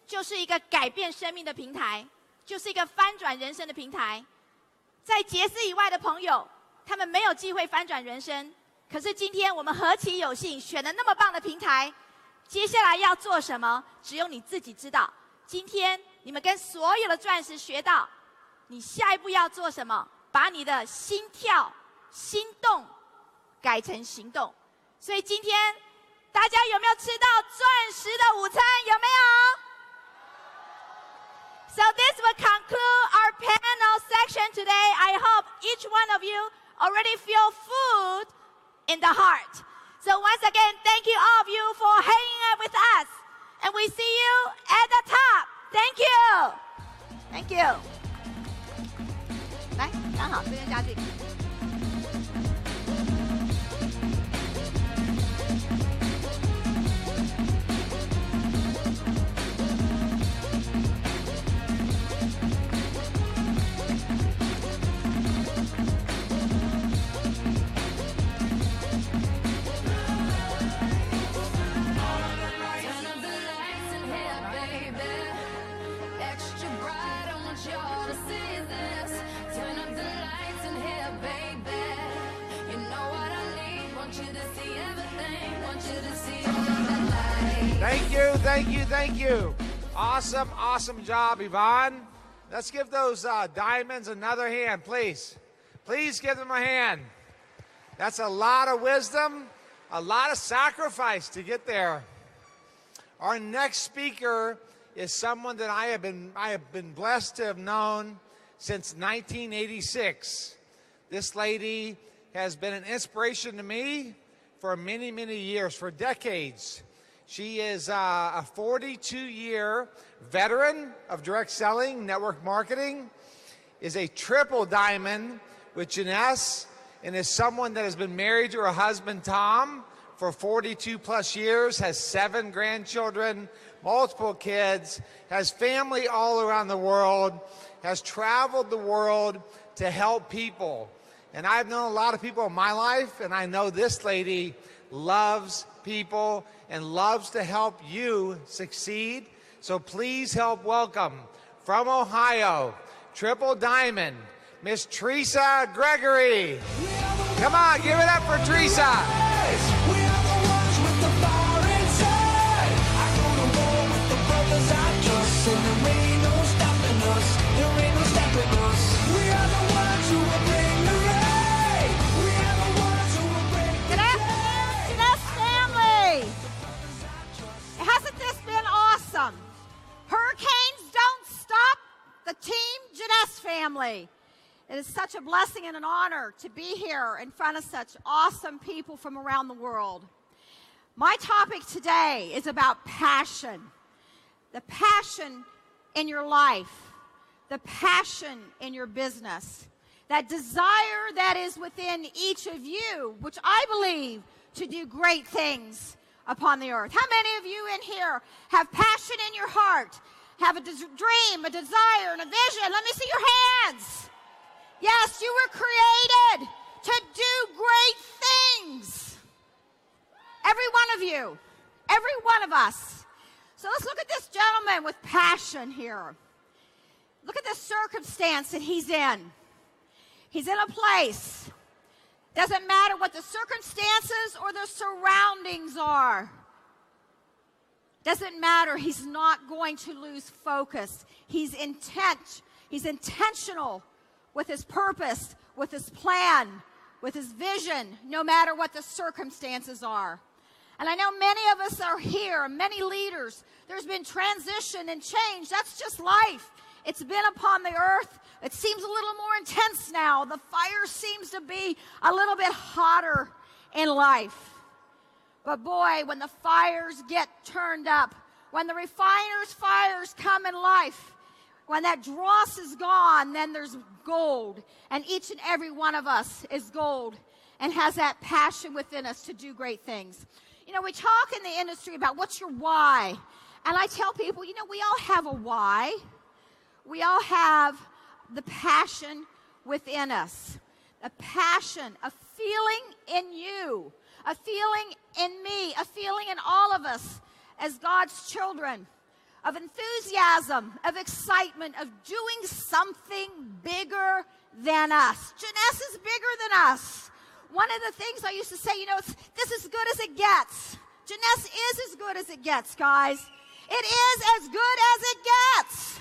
就是一个改变生命的平台，就是一个翻转人生的平台。在杰斯以外的朋友，他们没有机会翻转人生。可是今天我们何其有幸，选了那么棒的平台，接下来要做什么，只有你自己知道。今天你们跟所有的钻石学到，你下一步要做什么，把你的心跳、心动改成行动。所以今天大家有没有吃到钻石的午餐？有没有？ So this will conclude our panel section today. I hope each one of you already feel food in the heart. So once again, thank you all of you for hanging out with us. And we see you at the top. Thank you. Thank you. 来，刚好这边家具。Thank you. Awesome job, Yvonne. Let's give those diamonds another hand, please. Please give them a hand. That's a lot of wisdom, a lot of sacrifice to get there. Our next speaker is someone that I have been blessed to have known since 1986. This lady has been an inspiration to me for many, many years, for decades. She is a 42-year veteran of direct selling, network marketing, is a triple diamond with Jeunesse, and is someone that has been married to her husband, Tom, for 42 plus years, has 7 grandchildren, multiple kids, has family all around the world, has traveled the world to help people. And I've known a lot of people in my life, and I know this lady loves people and loves to help you succeed. So please help welcome from Ohio, triple diamond, Miss Teresa Gregory. Come on, give it up for Teresa. There ain't no stopping us. We are the ones family. It is such a blessing and an honor to be here in front of such awesome people from around the world. My topic today is about passion. The passion in your life, the passion in your business, that desire that is within each of you, which I believe to do great things upon the earth. How many of you in here have passion in your heart, have a dream, a desire, and a vision? Let me see your hands. Yes, you were created to do great things. Every one of you, every one of us. So let's look at this gentleman with passion here. Look at the circumstance that he's in. He's in a place. Doesn't matter what the circumstances or the surroundings are. Doesn't matter. He's not going to lose focus. He's intentional with his purpose, with his plan, with his vision, no matter what the circumstances are. And I know many of us are here, many leaders. There's been transition and change. That's just life. It's been upon the earth. It seems a little more intense now. The fire seems to be a little bit hotter in life. But boy, when the fires get turned up, when the refiner's fires come in life, when that dross is gone, then there's gold. And each and every one of us is gold and has that passion within us to do great things. You know, we talk in the industry about what's your why. And I tell people, you know, we all have a why. We all have the passion within us. A passion, a feeling in you, a feeling in me, a feeling in all of us as God's children, of enthusiasm, of excitement, of doing something bigger than us. Jeunesse is bigger than us. One of the things I used to say, you know, this is as good as it gets. Jeunesse is as good as it gets, guys. It is as good as it gets.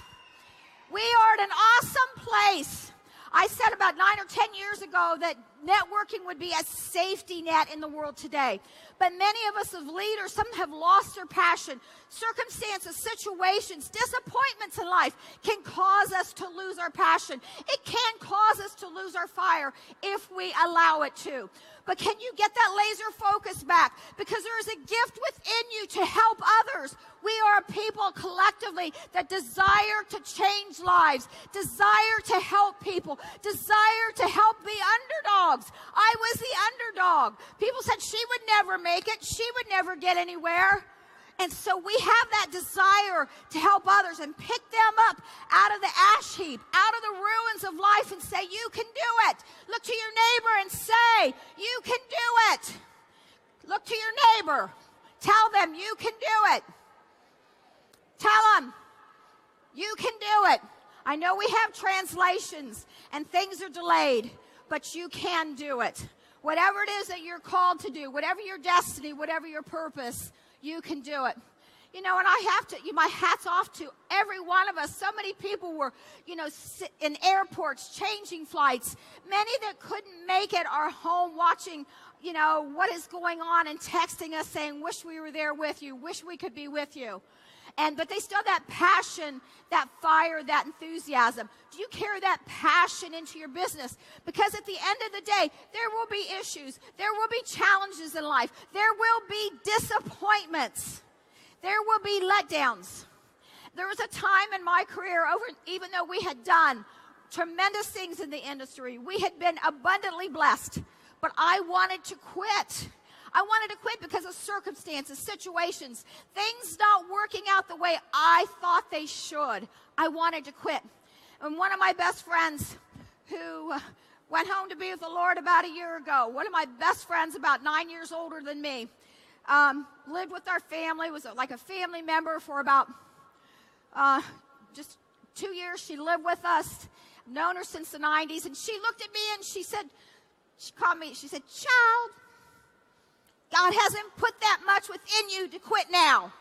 We are at an awesome place. I said about 9 or 10 years ago that networking would be a safety net in the world today. But many of us as leaders, some have lost their passion. Circumstances, situations, disappointments in life can cause us to lose our passion. It can cause us to lose our fire if we allow it to. But can you get that laser focus back? Because there is a gift within you to help others. We are a people collectively that desire to change lives, desire to help people, desire to help the underdogs. I was the underdog. People said she would never make it. She would never get anywhere. And so we have that desire to help others and pick them up out of the ash heap, out of the ruins of life and say, you can do it. Look to your neighbor and say, you can do it. Look to your neighbor. Tell them you can do it. Tell them you can do it. I know we have translations and things are delayed, but you can do it. Whatever it is that you're called to do, whatever your destiny, whatever your purpose, you can do it. You know, and I have to, my hat's off to every one of us. So many people were, you know, in airports, changing flights. Many that couldn't make it are home watching, you know, what is going on and texting us saying, wish we were there with you, wish we could be with you. But they still have that passion, that fire, that enthusiasm. Do you carry that passion into your business? Because at the end of the day, there will be issues. There will be challenges in life. There will be disappointments. There will be letdowns. There was a time in my career, even though we had done tremendous things in the industry, we had been abundantly blessed, but I wanted to quit. I wanted to quit because of circumstances, situations, things not working out the way I thought they should. I wanted to quit. And one of my best friends who went home to be with the Lord about a year ago, one of my best friends about 9 years older than me, lived with our family, was like a family member for about just 2 years. She lived with us, known her since the 90s, and she looked at me and she said, she called me, she said, child, God hasn't put that much within you to quit now.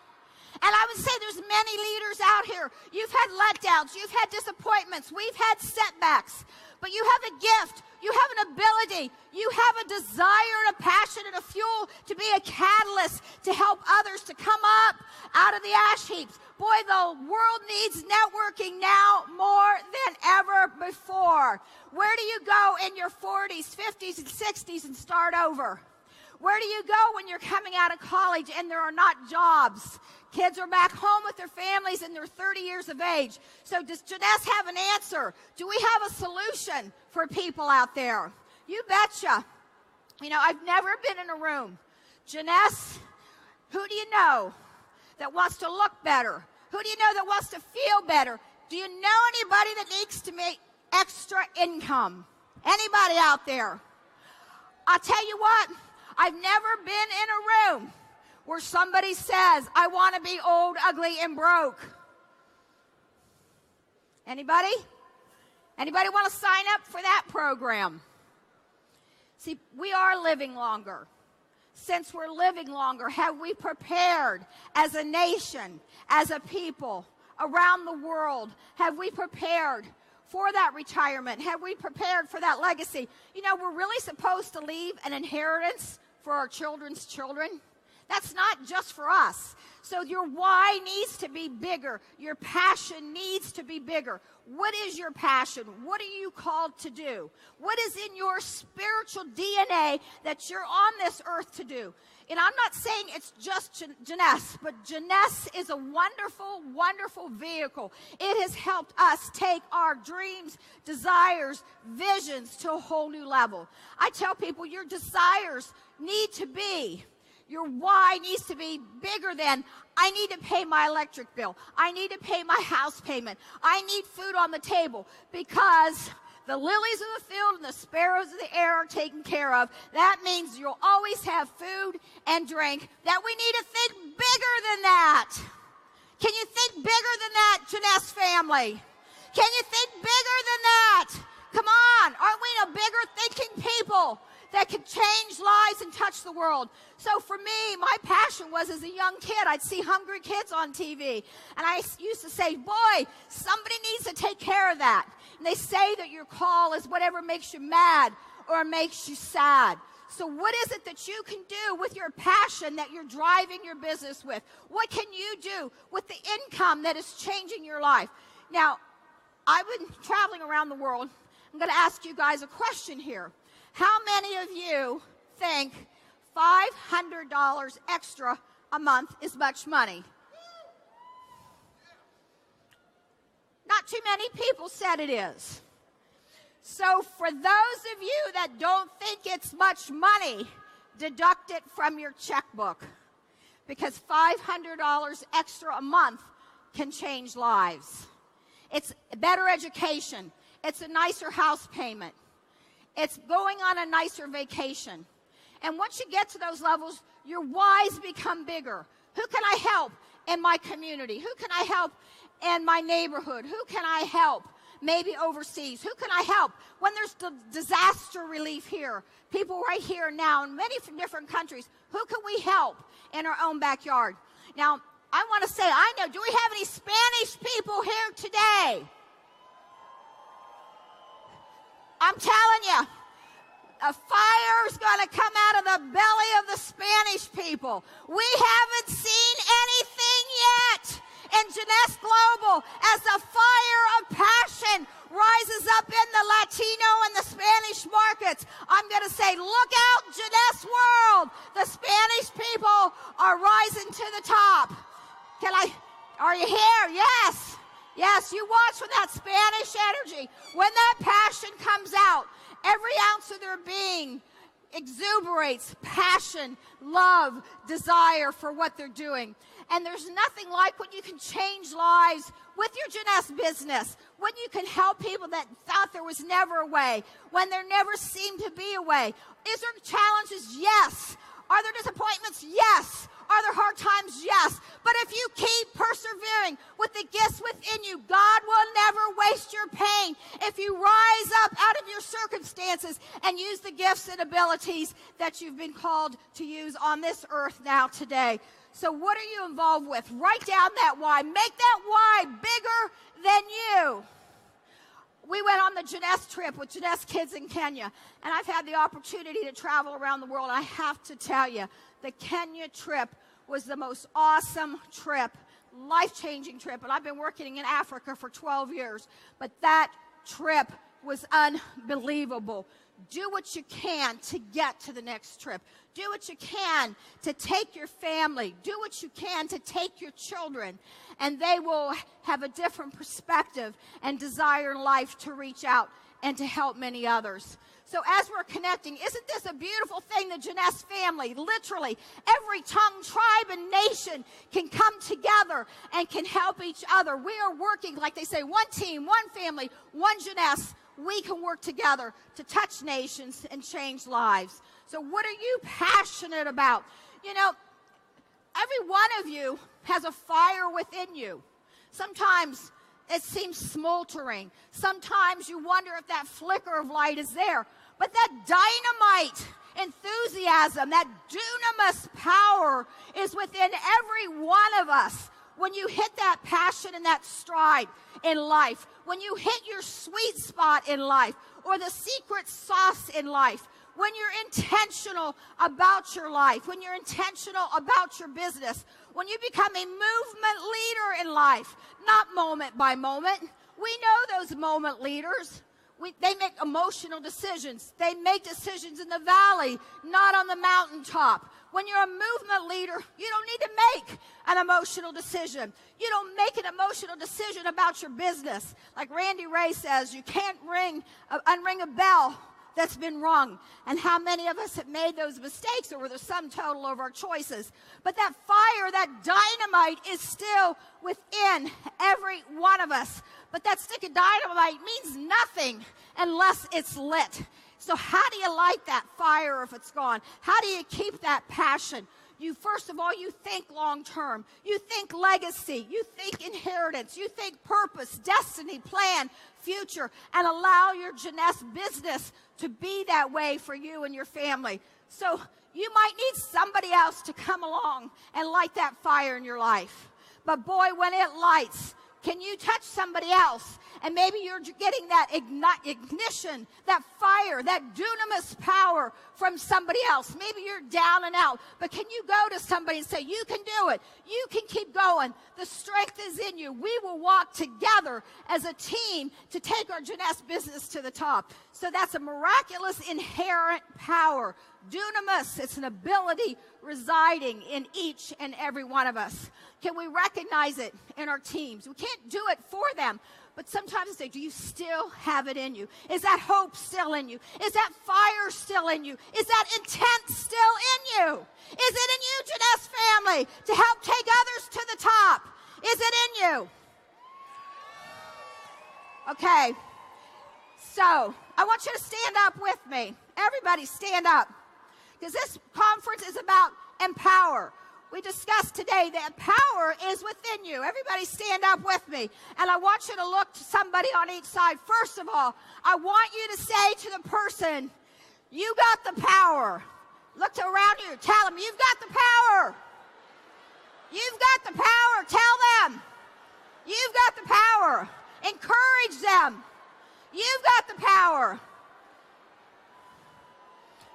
And I would say there's many leaders out here. You've had letdowns. You've had disappointments. We've had setbacks. But you have a gift. You have an ability. You have a desire and a passion and a fuel to be a catalyst to help others to come up out of the ash heaps. Boy, the world needs networking now more than ever before. Where do you go in your 40s, 50s, and 60s and start over? Where do you go when you're coming out of college and there are not jobs? Kids are back home with their families and they're 30 years of age. So does Jeunesse have an answer? Do we have a solution for people out there? You betcha. You know, I've never been in a room. Jeunesse, who do you know that wants to look better? Who do you know that wants to feel better? Do you know anybody that needs to make extra income? Anybody out there? I'll tell you what. I've never been in a room where somebody says, I want to be old, ugly, and broke. Anybody? Anybody want to sign up for that program? See, we are living longer. Since we're living longer, have we prepared as a nation, as a people, around the world? Have we prepared for that retirement? Have we prepared for that legacy? You know, we're really supposed to leave an inheritance for our children's children. That's not just for us. So your why needs to be bigger. Your passion needs to be bigger. What is your passion? What are you called to do? What is in your spiritual DNA that you're on this earth to do? And I'm not saying it's just Jeunesse, but Jeunesse is a wonderful, wonderful vehicle. It has helped us take our dreams, desires, visions to a whole new level. I tell people your desires need to be, your why needs to be bigger than, I need to pay my electric bill. I need to pay my house payment. I need food on the table, because the lilies of the field and the sparrows of the air are taken care of. That means you'll always have food and drink. That we need to think bigger than that. Can you think bigger than that, Jeunesse family? Can you think bigger than that? Come on, aren't we a bigger thinking people that can change lives and touch the world? So for me, my passion was, as a young kid, I'd see hungry kids on TV. And I used to say, boy, somebody needs to take care of that. And they say that your call is whatever makes you mad or makes you sad. So what is it that you can do with your passion that you're driving your business with? What can you do with the income that is changing your life? Now, I've been traveling around the world. I'm going to ask you guys a question here. How many of you think $500 extra a month is much money? Not too many people said it is. So for those of you that don't think it's much money, deduct it from your checkbook, because $500 extra a month can change lives. It's better education. It's a nicer house payment. It's going on a nicer vacation. And once you get to those levels, your whys become bigger. Who can I help in my community? Who can I help in my neighborhood? Who can I help maybe overseas? Who can I help when there's disaster relief here? People right here now in many different countries. Who can we help in our own backyard? Now, I want to say, I know, do we have any Spanish people here today? I'm telling you, a fire's going to come out of the belly of the Spanish people. We haven't seen anything yet in Jeunesse Global as the fire of passion rises up in the Latino and the Spanish markets. I'm going to say, look out, Jeunesse world. The Spanish people are rising to the top. Are you here? Yes. Yes, you watch with that Spanish energy. When that passion comes out, every ounce of their being exuberates passion, love, desire for what they're doing. And there's nothing like when you can change lives with your Jeunesse business, when you can help people that thought there was never a way, when there never seemed to be a way. Is there challenges? Yes. Are there disappointments? Yes. Are there hard times? Yes. But if you keep persevering with the gifts within you, God will never waste your pain. If you rise up out of your circumstances and use the gifts and abilities that you've been called to use on this earth now today. So what are you involved with? Write down that why. Make that why bigger than you. We went on the Jeunesse trip with Jeunesse kids in Kenya, and I've had the opportunity to travel around the world. I have to tell you, the Kenya trip was the most awesome trip, life-changing trip, and I've been working in Africa for 12 years, but that trip was unbelievable. Do what you can to get to the next trip. Do what you can to take your family. Do what you can to take your children, and they will have a different perspective and desire in life to reach out and to help many others. So as we're connecting, isn't this a beautiful thing, the Jeunesse family? Literally, every tongue, tribe, and nation can come together and can help each other. We are working, like they say, one team, one family, one Jeunesse. We can work together to touch nations and change lives. So what are you passionate about? You know, every one of you has a fire within you. Sometimes it seems smoldering. Sometimes you wonder if that flicker of light is there. But that dynamite enthusiasm, that dunamis power is within every one of us. When you hit that passion and that stride in life, when you hit your sweet spot in life, or the secret sauce in life, when you're intentional about your life, when you're intentional about your business, when you become a movement leader in life, not moment by moment. We know those moment leaders. They make emotional decisions. They make decisions in the valley, not on the mountaintop. When you're a movement leader, you don't need to make an emotional decision. You don't make an emotional decision about your business. Like Randy Ray says, you can't unring a bell that's been rung. And how many of us have made those mistakes over the sum total of our choices? But that fire, that dynamite is still within every one of us. But that stick of dynamite means nothing unless it's lit. So how do you light that fire if it's gone? How do you keep that passion? First of all, you think long term. You think legacy. You think inheritance. You think purpose, destiny, plan, future, and allow your Jeunesse business to be that way for you and your family. So you might need somebody else to come along and light that fire in your life. But boy, when it lights, can you touch somebody else? And maybe you're getting that ignition, that fire, that dunamis power from somebody else. Maybe you're down and out. But can you go to somebody and say, you can do it. You can keep going. The strength is in you. We will walk together as a team to take our Jeunesse business to the top. So that's a miraculous inherent power. Dunamis, it's an ability residing in each and every one of us. Can we recognize it in our teams? We can't do it for them. But sometimes I say, do you still have it in you? Is that hope still in you? Is that fire still in you? Is that intent still in you? Is it in you, Jeunesse family, to help take others to the top? Is it in you? Okay. So I want you to stand up with me. Everybody stand up. Because this conference is about empower. We discussed today that power is within you. Everybody stand up with me. And I want you to look to somebody on each side. First of all, I want you to say to the person, you got the power. Look around you. Tell them, you've got the power. You've got the power. Tell them. You've got the power. Encourage them. You've got the power.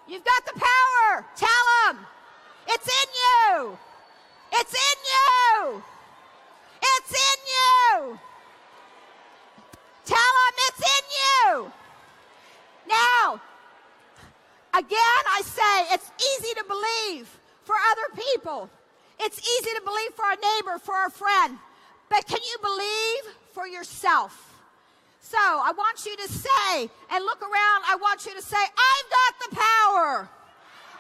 You've got the power. Tell them. It's in you. It's in you. It's in you. Tell them it's in you. Now, again, I say it's easy to believe for other people. It's easy to believe for our neighbor, for our friend. But can you believe for yourself? So I want you to say, and look around, I want you to say, I've got the power.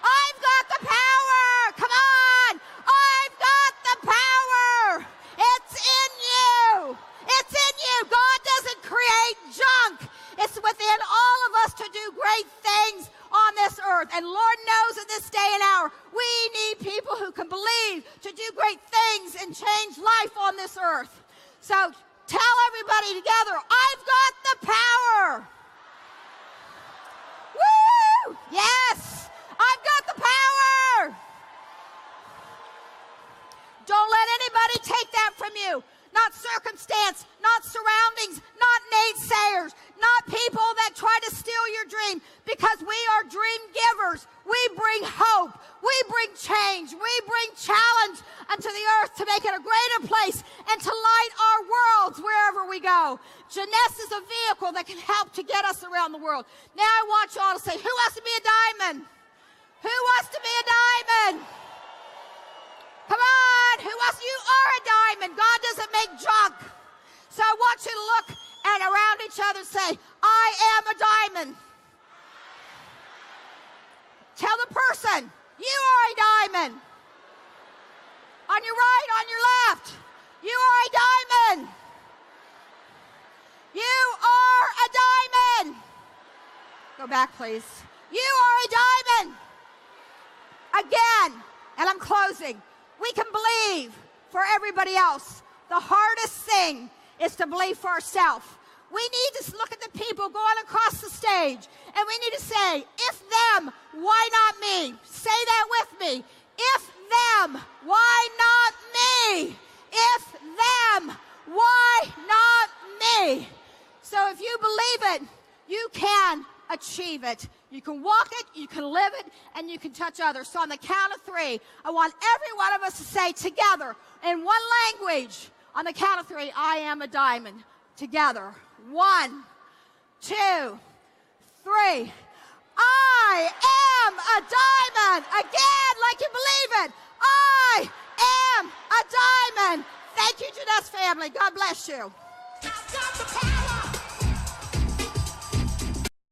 I've got the power. Come on. I've got the power. It's in you. It's in you. God doesn't create junk. It's within all of us to do great things on this earth. And Lord knows in this day and hour, we need people who can believe to do great things and change life on this earth. So tell everybody together, I've got the power. Woo! Yes. I've got the power. anybody take that from you. Not circumstance, not surroundings, not naysayers, not people that try to steal your dream, because we are dream givers. We bring hope. We bring change. We bring challenge unto the earth to make it a greater place and to light our worlds wherever we go. Jeunesse is a vehicle that can help to get us around the world. Now I want you all to say, who wants to be a diamond? Who wants to be a diamond? Come on, who else? You are a diamond. God doesn't make junk. So I want you to look and around each other and say, I am a diamond. Tell the person, you are a diamond. On your right, on your left, you are a diamond. You are a diamond. Go back, please. You are a diamond. Again, and I'm closing. We can believe for everybody else. The hardest thing is to believe for ourselves. We need to look at the people going across the stage, and we need to say, if them, why not me? Say that with me. If them, why not me? If them, why not me? So if you believe it, you can achieve it. You can walk it, you can live it, and you can touch others. So on the count of 3, I want every one of us to say together in one language, on the count of 3, I am a diamond. Together. 1, 2, 3. I am a diamond. Again, like you believe it. I am a diamond. Thank you, Jeunesse family. God bless you.